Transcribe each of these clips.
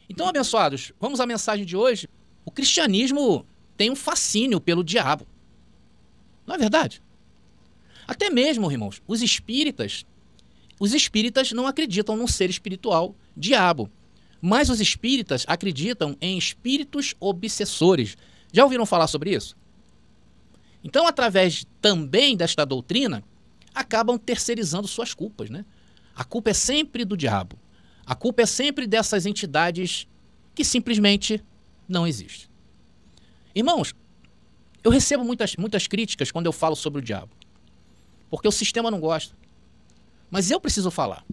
Então, abençoados, vamos à mensagem de hoje. O cristianismo tem um fascínio pelo diabo. Não é verdade? Até mesmo, irmãos, os espíritas não acreditam num ser espiritual, diabo. Mas os espíritas acreditam em espíritos obsessores. Já ouviram falar sobre isso? Então, através também desta doutrina, acabam terceirizando suas culpas, né? A culpa é sempre do diabo. A culpa é sempre dessas entidades que simplesmente não existem. Irmãos, eu recebo muitas críticas quando eu falo sobre o diabo, porque o sistema não gosta. Mas eu preciso falar.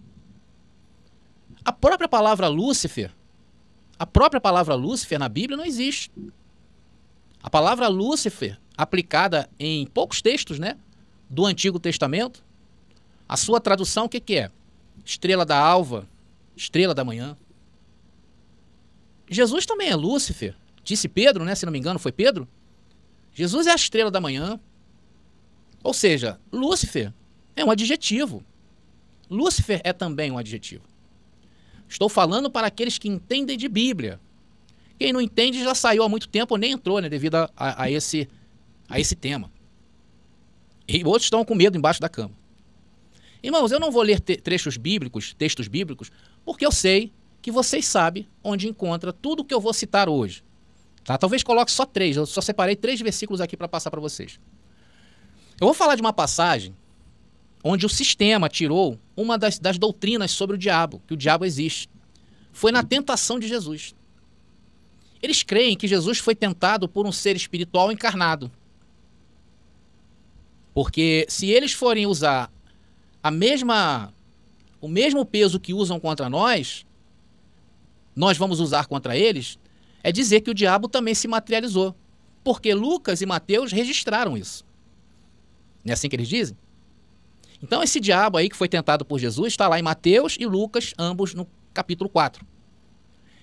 A própria palavra Lúcifer na Bíblia não existe. A palavra Lúcifer, aplicada em poucos textos, né, do Antigo Testamento, a sua tradução, o que é? Estrela da alva, estrela da manhã. Jesus também é Lúcifer. Disse Pedro, né, se não me engano, foi Pedro? Jesus é a estrela da manhã. Ou seja, Lúcifer é um adjetivo. Lúcifer é também um adjetivo. Estou falando para aqueles que entendem de Bíblia. Quem não entende já saiu há muito tempo ou nem entrou, né, devido a esse tema. E outros estão com medo embaixo da cama. Irmãos, eu não vou ler textos bíblicos, porque eu sei que vocês sabem onde encontra tudo o que eu vou citar hoje. Tá? Talvez coloque só 3, eu só separei 3 versículos aqui para passar para vocês. Eu vou falar de uma passagem onde o sistema tirou uma das doutrinas sobre o diabo, que o diabo existe. Foi na tentação de Jesus. Eles creem que Jesus foi tentado por um ser espiritual encarnado. Porque se eles forem usar o mesmo peso que usam contra nós vamos usar contra eles, é dizer que o diabo também se materializou. Porque Lucas e Mateus registraram isso. Não é assim que eles dizem? Então esse diabo aí que foi tentado por Jesus está lá em Mateus e Lucas, ambos no capítulo 4.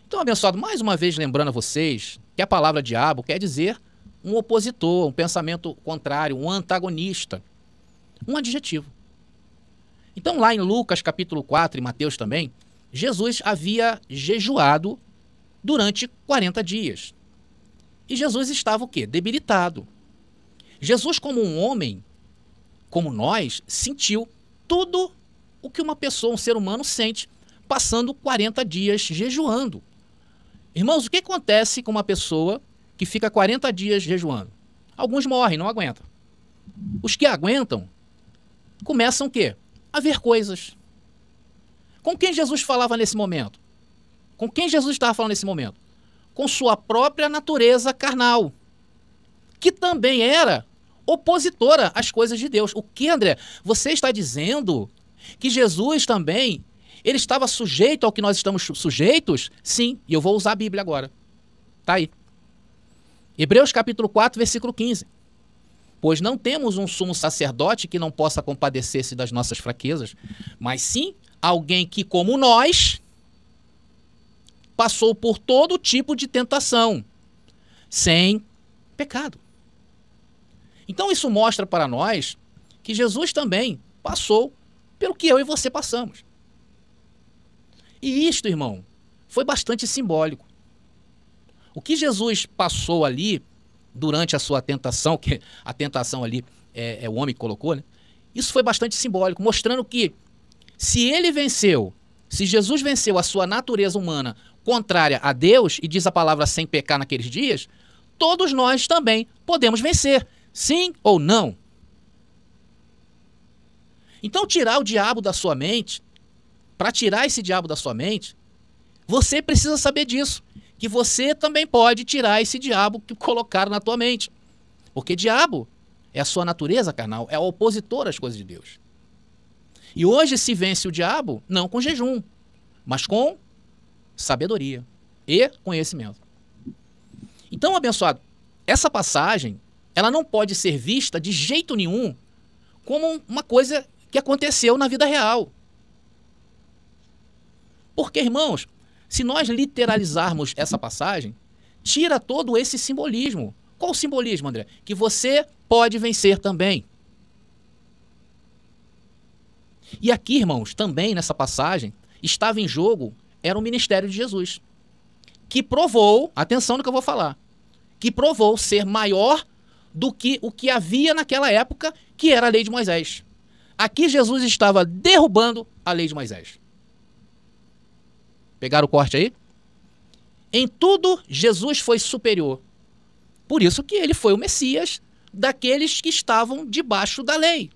Então, abençoado, mais uma vez lembrando a vocês que a palavra diabo quer dizer um opositor, um pensamento contrário, um antagonista, um adjetivo. Então lá em Lucas capítulo 4 e Mateus também, Jesus havia jejuado durante 40 dias. E Jesus estava o quê? Debilitado. Jesus, como um homem, como nós, sentiu tudo o que uma pessoa, um ser humano, sente passando 40 dias jejuando. Irmãos, o que acontece com uma pessoa que fica 40 dias jejuando? Alguns morrem, não aguentam. Os que aguentam começam o quê? A ver coisas. Com quem Jesus falava nesse momento? Com quem Jesus estava falando nesse momento? Com sua própria natureza carnal, que também era opositora às coisas de Deus. O que, André? Você está dizendo que Jesus também, ele estava sujeito ao que nós estamos sujeitos? Sim, e eu vou usar a Bíblia agora. Tá aí. Hebreus capítulo 4, versículo 15. Pois não temos um sumo sacerdote que não possa compadecer-se das nossas fraquezas, mas sim alguém que, como nós, passou por todo tipo de tentação, sem pecado. Então isso mostra para nós que Jesus também passou pelo que eu e você passamos. E isto, irmão, foi bastante simbólico. O que Jesus passou ali durante a sua tentação, que a tentação ali é o homem que colocou, né? Isso foi bastante simbólico, mostrando que se ele venceu, se Jesus venceu a sua natureza humana contrária a Deus, e diz a palavra sem pecar naqueles dias, todos nós também podemos vencer, sim ou não. Então tirar o diabo da sua mente, para tirar esse diabo da sua mente, você precisa saber disso, que você também pode tirar esse diabo que colocaram na tua mente. Porque diabo é a sua natureza carnal, é o opositor às coisas de Deus. E hoje se vence o diabo não com jejum, mas com sabedoria e conhecimento. Então, abençoado, essa passagem, ela não pode ser vista de jeito nenhum como uma coisa que aconteceu na vida real. Porque, irmãos, se nós literalizarmos essa passagem, tira todo esse simbolismo. Qual o simbolismo, André? Que você pode vencer também. E aqui, irmãos, também nessa passagem, estava em jogo, era o ministério de Jesus. que provou, atenção no que eu vou falar, que provou ser maior do que o que havia naquela época, que era a lei de Moisés. Aqui Jesus estava derrubando a lei de Moisés. Pegaram o corte aí? Em tudo, Jesus foi superior. Por isso que ele foi o Messias daqueles que estavam debaixo da lei.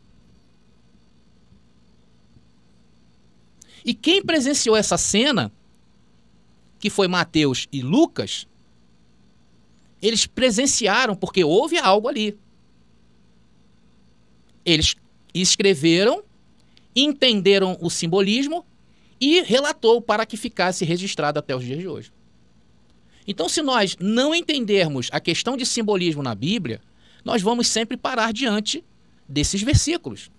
E quem presenciou essa cena, que foi Mateus e Lucas, eles presenciaram porque houve algo ali. Eles escreveram, entenderam o simbolismo e relatou para que ficasse registrado até os dias de hoje. Então, se nós não entendermos a questão de simbolismo na Bíblia, nós vamos sempre parar diante desses versículos.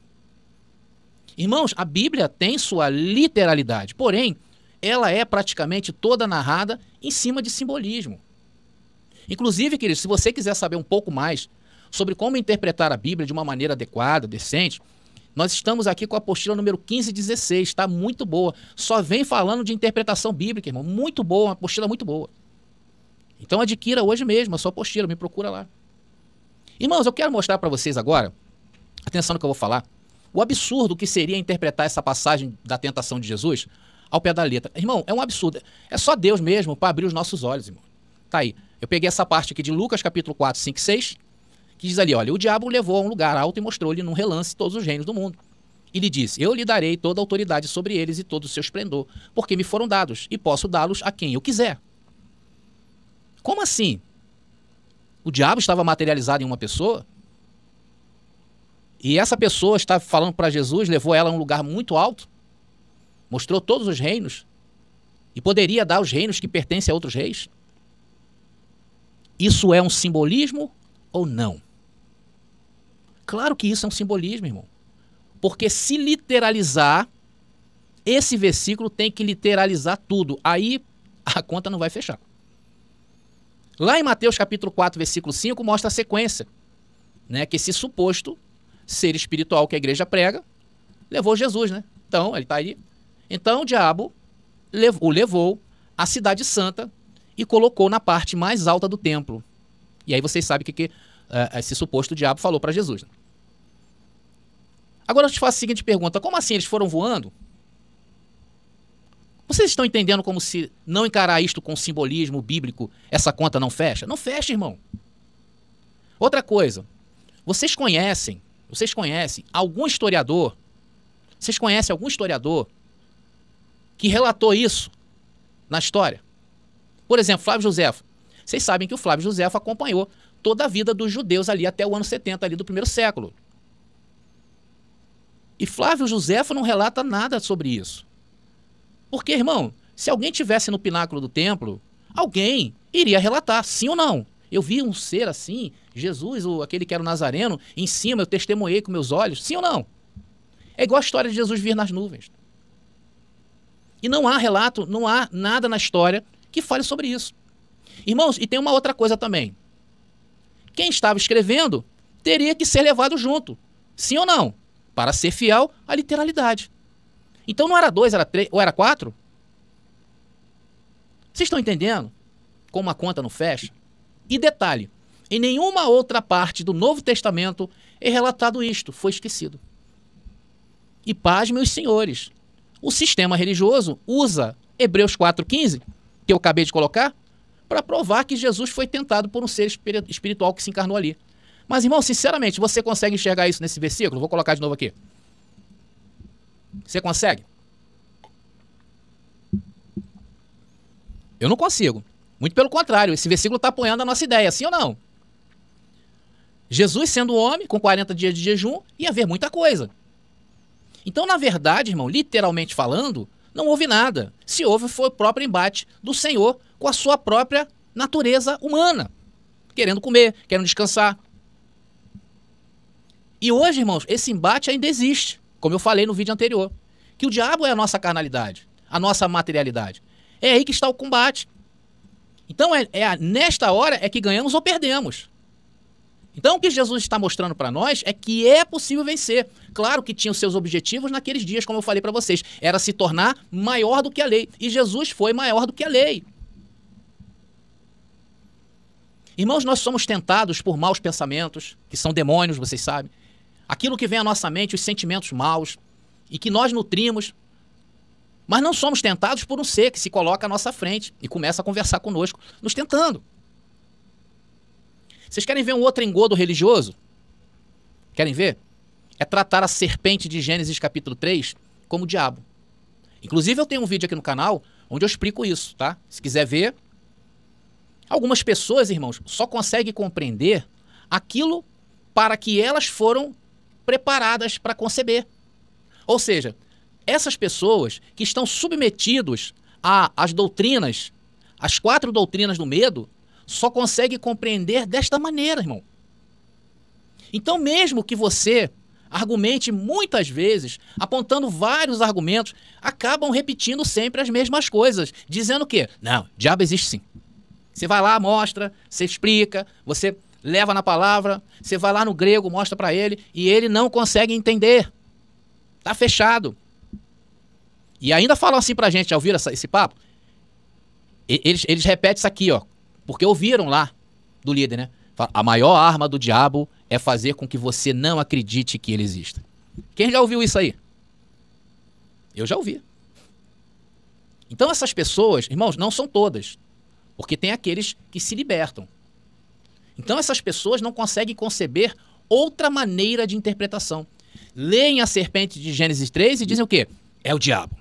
Irmãos, a Bíblia tem sua literalidade, porém, ela é praticamente toda narrada em cima de simbolismo. Inclusive, queridos, se você quiser saber um pouco mais sobre como interpretar a Bíblia de uma maneira adequada, decente, nós estamos aqui com a apostila número 1516, está muito boa. Só vem falando de interpretação bíblica, irmão. Muito boa, uma apostila muito boa. Então adquira hoje mesmo a sua apostila, me procura lá. Irmãos, eu quero mostrar para vocês agora, atenção no que eu vou falar, o absurdo que seria interpretar essa passagem da tentação de Jesus ao pé da letra. Irmão, é um absurdo. É só Deus mesmo para abrir os nossos olhos, irmão. Tá aí. Eu peguei essa parte aqui de Lucas, capítulo 4, 5 e 6, que diz ali, olha, o diabo o levou a um lugar alto e mostrou-lhe num relance todos os reinos do mundo. E lhe disse, eu lhe darei toda a autoridade sobre eles e todo o seu esplendor, porque me foram dados, e posso dá-los a quem eu quiser. Como assim? O diabo estava materializado em uma pessoa? E essa pessoa estava falando para Jesus, levou ela a um lugar muito alto, mostrou todos os reinos, e poderia dar os reinos que pertencem a outros reis? Isso é um simbolismo ou não? Claro que isso é um simbolismo, irmão. Porque se literalizar, esse versículo tem que literalizar tudo. Aí a conta não vai fechar. Lá em Mateus capítulo 4, versículo 5, mostra a sequência, né? Que esse suposto ser espiritual que a igreja prega levou Jesus, né? Então, ele está aí. Então o diabo o levou à cidade santa e colocou na parte mais alta do templo. E aí vocês sabem o que esse suposto diabo falou para Jesus. Né? Agora eu te faço a seguinte pergunta, como assim eles foram voando? Vocês estão entendendo como se não encarar isto com simbolismo bíblico, essa conta não fecha? Não fecha, irmão. Outra coisa, vocês conhecem algum historiador, que relatou isso na história? Por exemplo, Flávio Josefo. Vocês sabem que o Flávio Josefo acompanhou toda a vida dos judeus ali até o ano 70 ali do primeiro século. E Flávio Josefo não relata nada sobre isso. Porque, irmão, se alguém estivesse no pináculo do templo, alguém iria relatar, sim ou não. Eu vi um ser assim, Jesus, aquele que era o Nazareno, em cima, eu testemunhei com meus olhos, sim ou não? É igual a história de Jesus vir nas nuvens. E não há relato, não há nada na história que fale sobre isso. Irmãos, e tem uma outra coisa também. Quem estava escrevendo teria que ser levado junto, sim ou não? Para ser fiel à literalidade. Então não era 2, era 3, ou era 4? Vocês estão entendendo como a conta não fecha? E detalhe, em nenhuma outra parte do Novo Testamento é relatado isto, foi esquecido. E pasmem os senhores, o sistema religioso usa Hebreus 4,15, que eu acabei de colocar, para provar que Jesus foi tentado por um ser espiritual que se encarnou ali. Mas, irmão, sinceramente, você consegue enxergar isso nesse versículo? Vou colocar de novo aqui. Você consegue? Eu não consigo. Muito pelo contrário, esse versículo está apoiando a nossa ideia, sim ou não? Jesus sendo homem, com 40 dias de jejum, ia haver muita coisa. Então, na verdade, irmão, literalmente falando, não houve nada. Se houve, foi o próprio embate do Senhor com a sua própria natureza humana. Querendo comer, querendo descansar. E hoje, irmãos, esse embate ainda existe. Como eu falei no vídeo anterior. Que o diabo é a nossa carnalidade, a nossa materialidade. É aí que está o combate. Então, nesta hora é que ganhamos ou perdemos. Então, o que Jesus está mostrando para nós é que é possível vencer. Claro que tinha os seus objetivos naqueles dias, como eu falei para vocês. Era se tornar maior do que a lei. E Jesus foi maior do que a lei. Irmãos, nós somos tentados por maus pensamentos, que são demônios, vocês sabem. Aquilo que vem à nossa mente, os sentimentos maus, e que nós nutrimos. Mas não somos tentados por um ser que se coloca à nossa frente e começa a conversar conosco, nos tentando. Vocês querem ver um outro engodo religioso? Querem ver? É tratar a serpente de Gênesis capítulo 3 como o diabo. Inclusive eu tenho um vídeo aqui no canal onde eu explico isso, tá? Se quiser ver. Algumas pessoas, irmãos, só conseguem compreender aquilo para que elas foram preparadas para conceber. Ou seja, essas pessoas que estão submetidos às doutrinas, as 4 doutrinas do medo, só conseguem compreender desta maneira, irmão. Então, mesmo que você argumente muitas vezes, apontando vários argumentos, acabam repetindo sempre as mesmas coisas, dizendo o quê? Não, diabo existe sim. Você vai lá, mostra, você explica, você leva na palavra, você vai lá no grego, mostra para ele, e ele não consegue entender. Tá fechado. E ainda falam assim pra gente, já ouviram esse papo? Eles repetem isso aqui, ó, porque ouviram lá do líder, né? A maior arma do diabo é fazer com que você não acredite que ele exista. Quem já ouviu isso aí? Eu já ouvi. Então essas pessoas, irmãos, não são todas, porque tem aqueles que se libertam. Então essas pessoas não conseguem conceber outra maneira de interpretação. Leem a serpente de Gênesis 3 e dizem o quê? É o diabo.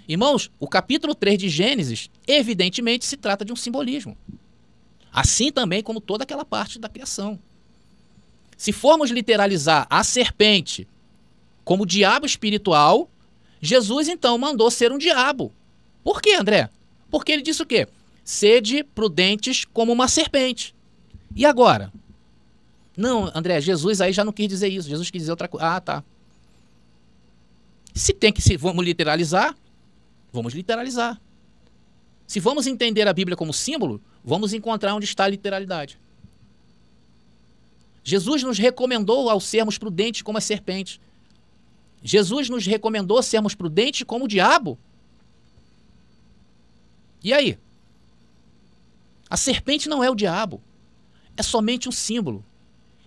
Irmãos, o capítulo 3 de Gênesis, evidentemente, se trata de um simbolismo. Assim também como toda aquela parte da criação. Se formos literalizar a serpente como diabo espiritual, Jesus então mandou ser um diabo. Por quê, André? Porque ele disse o quê? Sede prudentes como uma serpente. E agora? Não, André, Jesus aí já não quis dizer isso. Jesus quis dizer outra coisa. Ah, tá. Vamos literalizar, vamos literalizar. Se vamos entender a Bíblia como símbolo, vamos encontrar onde está a literalidade. Jesus nos recomendou ao sermos prudentes como a serpente. Jesus nos recomendou sermos prudentes como o diabo. E aí? A serpente não é o diabo. É somente um símbolo.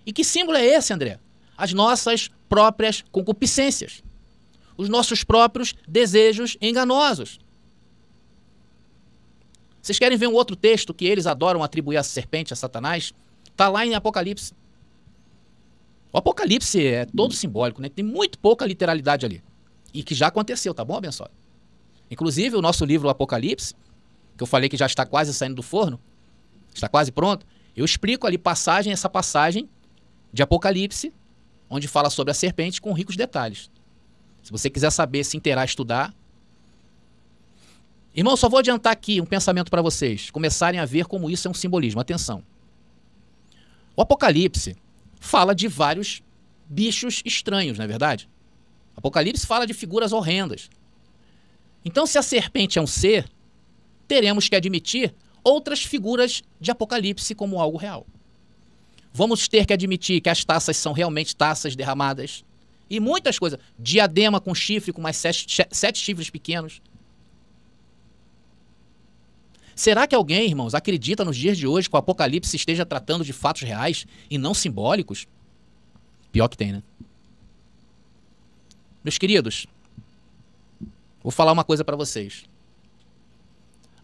E que símbolo é esse, André? As nossas próprias concupiscências. Os nossos próprios desejos enganosos. Vocês querem ver um outro texto que eles adoram atribuir a serpente a Satanás? Está lá em Apocalipse. O Apocalipse é todo simbólico, né? Tem muito pouca literalidade ali. E que já aconteceu, tá bom, abençoado? Inclusive, o nosso livro, o Apocalipse, que eu falei que já está quase saindo do forno, está quase pronto, eu explico ali essa passagem de Apocalipse, onde fala sobre a serpente com ricos detalhes. Se você quiser saber, se inteirar, estudar. Irmão, só vou adiantar aqui um pensamento para vocês começarem a ver como isso é um simbolismo. Atenção. O Apocalipse fala de vários bichos estranhos, não é verdade? O Apocalipse fala de figuras horrendas. Então, se a serpente é um ser, teremos que admitir outras figuras de Apocalipse como algo real. Vamos ter que admitir que as taças são realmente taças derramadas. E muitas coisas. Diadema com chifre, com mais 7 chifres pequenos. Será que alguém, irmãos, acredita nos dias de hoje que o Apocalipse esteja tratando de fatos reais e não simbólicos? Pior que tem, né? Meus queridos, vou falar uma coisa para vocês.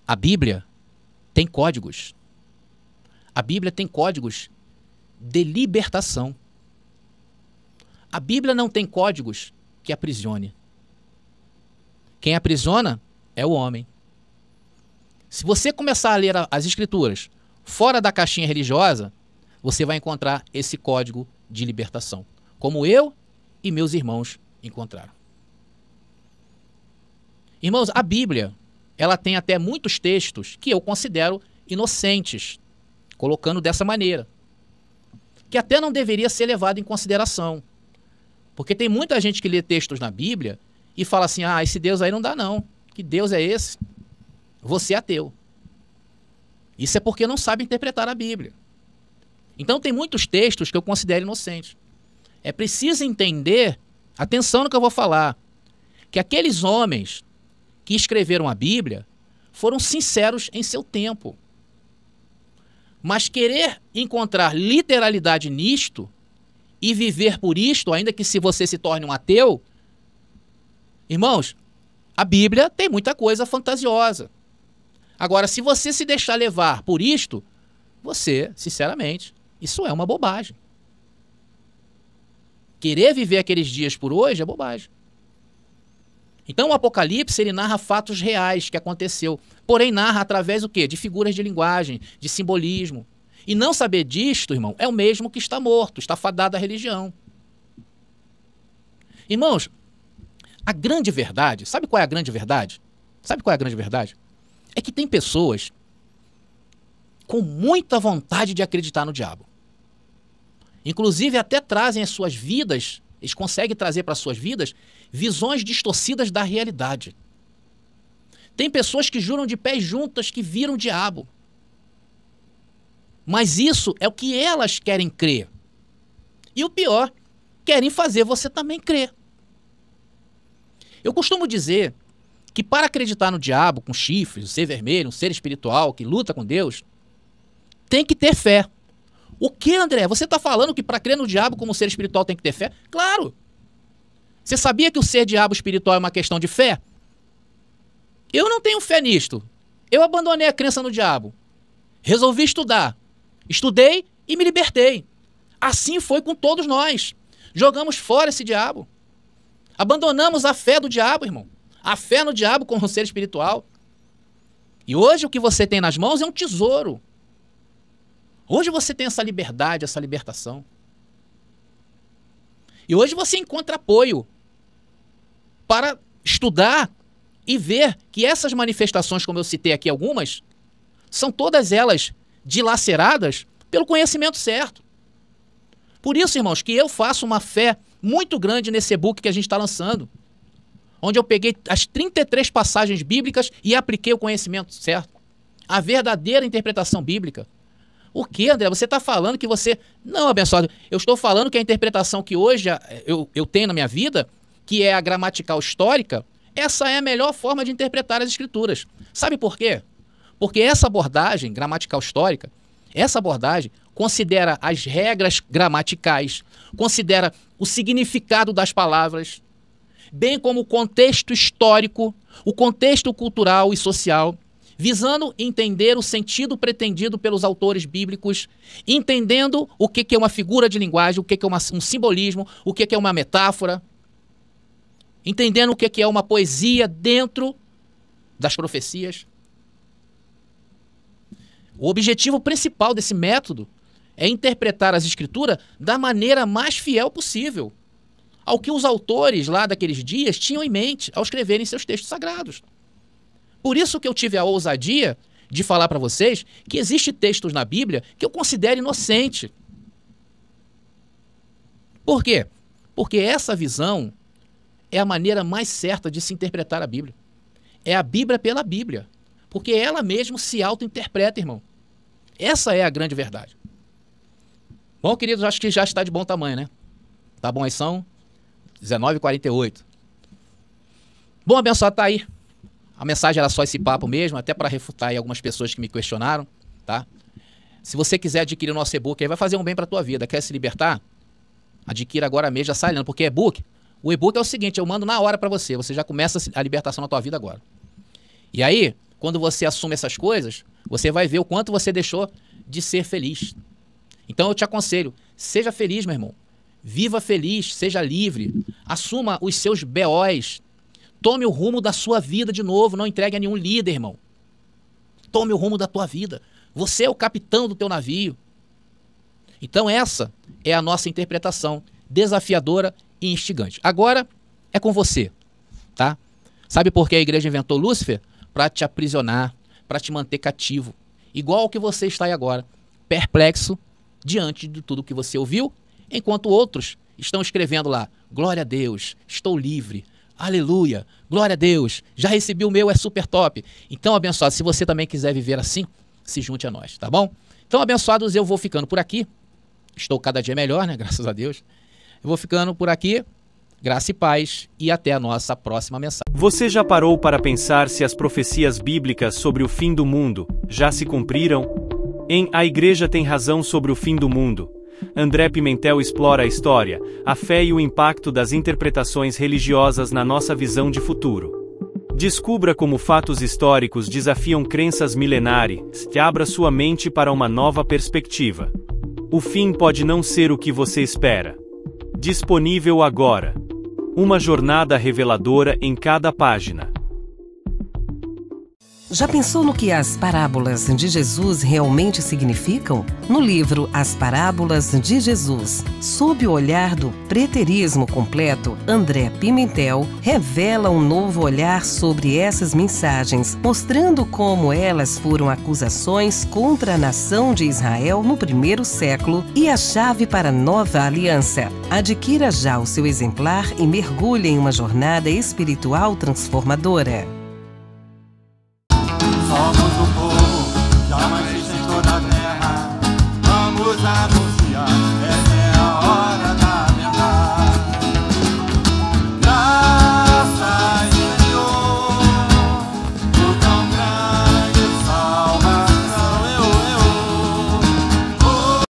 A Bíblia tem códigos. A Bíblia tem códigos de libertação. A Bíblia não tem códigos que aprisione. Quem aprisiona é o homem. Se você começar a ler as Escrituras fora da caixinha religiosa, você vai encontrar esse código de libertação, como eu e meus irmãos encontraram. Irmãos, a Bíblia, ela tem até muitos textos que eu considero inocentes, colocando dessa maneira, que até não deveria ser levado em consideração. Porque tem muita gente que lê textos na Bíblia e fala assim, ah, esse Deus aí não dá não. Que Deus é esse? Você é ateu. Isso é porque não sabe interpretar a Bíblia. Então tem muitos textos que eu considero inocentes. É preciso entender, atenção no que eu vou falar, que aqueles homens que escreveram a Bíblia foram sinceros em seu tempo. Mas querer encontrar literalidade nisto e viver por isto, ainda que se você se torne um ateu, irmãos, a Bíblia tem muita coisa fantasiosa. Agora, se você se deixar levar por isto, você, sinceramente, isso é uma bobagem. Querer viver aqueles dias por hoje é bobagem. Então o Apocalipse, ele narra fatos reais que aconteceu, porém narra através do quê? De figuras de linguagem, de simbolismo. E não saber disto, irmão, é o mesmo que está morto, está fadado à religião. Irmãos, a grande verdade, sabe qual é a grande verdade? Sabe qual é a grande verdade? É que tem pessoas com muita vontade de acreditar no diabo. Inclusive até trazem as suas vidas, eles conseguem trazer para as suas vidas visões distorcidas da realidade. Tem pessoas que juram de pés juntas que viram o diabo. Mas isso é o que elas querem crer. E o pior, querem fazer você também crer. Eu costumo dizer que para acreditar no diabo com chifres, um ser vermelho, um ser espiritual que luta com Deus, tem que ter fé. O que, André? Você está falando que para crer no diabo como ser espiritual tem que ter fé? Claro! Você sabia que o ser diabo espiritual é uma questão de fé? Eu não tenho fé nisto. Eu abandonei a crença no diabo. Resolvi estudar. Estudei e me libertei. Assim foi com todos nós. Jogamos fora esse diabo. Abandonamos a fé do diabo, irmão. A fé no diabo como ser espiritual. E hoje o que você tem nas mãos é um tesouro. Hoje você tem essa liberdade, essa libertação. E hoje você encontra apoio para estudar e ver que essas manifestações, como eu citei aqui algumas, são todas elas dilaceradas pelo conhecimento certo. Por isso, irmãos, que eu faço uma fé muito grande nesse e-book que a gente está lançando, onde eu peguei as 33 passagens bíblicas e apliquei o conhecimento certo. A verdadeira interpretação bíblica. O que, André? Você está falando que você... Não, abençoado. Eu estou falando que a interpretação que hoje eu tenho na minha vida, que é a gramatical histórica, essa é a melhor forma de interpretar as escrituras. Sabe por quê? Porque essa abordagem gramatical histórica, essa abordagem considera as regras gramaticais, considera o significado das palavras, bem como o contexto histórico, o contexto cultural e social, visando entender o sentido pretendido pelos autores bíblicos, entendendo o que é uma figura de linguagem, o que é um simbolismo, o que é uma metáfora, entendendo o que é uma poesia dentro das profecias. O objetivo principal desse método é interpretar as escrituras da maneira mais fiel possível ao que os autores lá daqueles dias tinham em mente ao escreverem seus textos sagrados. Por isso que eu tive a ousadia de falar para vocês que existem textos na Bíblia que eu considero inocente. Por quê? Porque essa visão é a maneira mais certa de se interpretar a Bíblia. É a Bíblia pela Bíblia. Porque ela mesma se auto-interpreta, irmão. Essa é a grande verdade. Bom, queridos, acho que já está de bom tamanho, né? Tá bom, aí são 19h48. Bom, abençoado, tá aí. A mensagem era só esse papo mesmo, até para refutar aí algumas pessoas que me questionaram, tá? Se você quiser adquirir o nosso e-book, aí vai fazer um bem para a tua vida. Quer se libertar? Adquira agora mesmo, já sai lendo, porque o e-book é o seguinte, eu mando na hora para você, você já começa a libertação na tua vida agora. E aí, quando você assume essas coisas, você vai ver o quanto você deixou de ser feliz. Então eu te aconselho, seja feliz, meu irmão. Viva feliz, seja livre, assuma os seus BOs, tome o rumo da sua vida de novo, não entregue a nenhum líder, irmão. Tome o rumo da tua vida. Você é o capitão do teu navio. Então essa é a nossa interpretação desafiadora e instigante. Agora é com você, tá? Sabe por que a igreja inventou Lúcifer? Para te aprisionar, para te manter cativo. Igual ao que você está aí agora, perplexo diante de tudo que você ouviu, enquanto outros estão escrevendo lá, glória a Deus, estou livre, aleluia, glória a Deus, já recebi o meu, é super top. Então, abençoado, se você também quiser viver assim, se junte a nós, tá bom? Então, abençoados, eu vou ficando por aqui. Estou cada dia melhor, né? Graças a Deus. Eu vou ficando por aqui. Graça e paz e até a nossa próxima mensagem. Você já parou para pensar se as profecias bíblicas sobre o fim do mundo já se cumpriram? Em A Igreja Tem Razão sobre o Fim do Mundo, André Pimentel explora a história, a fé e o impacto das interpretações religiosas na nossa visão de futuro. Descubra como fatos históricos desafiam crenças milenares e abra sua mente para uma nova perspectiva. O fim pode não ser o que você espera. Disponível agora. Uma jornada reveladora em cada página. Já pensou no que as parábolas de Jesus realmente significam? No livro As Parábolas de Jesus, sob o olhar do preterismo completo, André Pimentel revela um novo olhar sobre essas mensagens, mostrando como elas foram acusações contra a nação de Israel no primeiro século e a chave para a nova aliança. Adquira já o seu exemplar e mergulhe em uma jornada espiritual transformadora.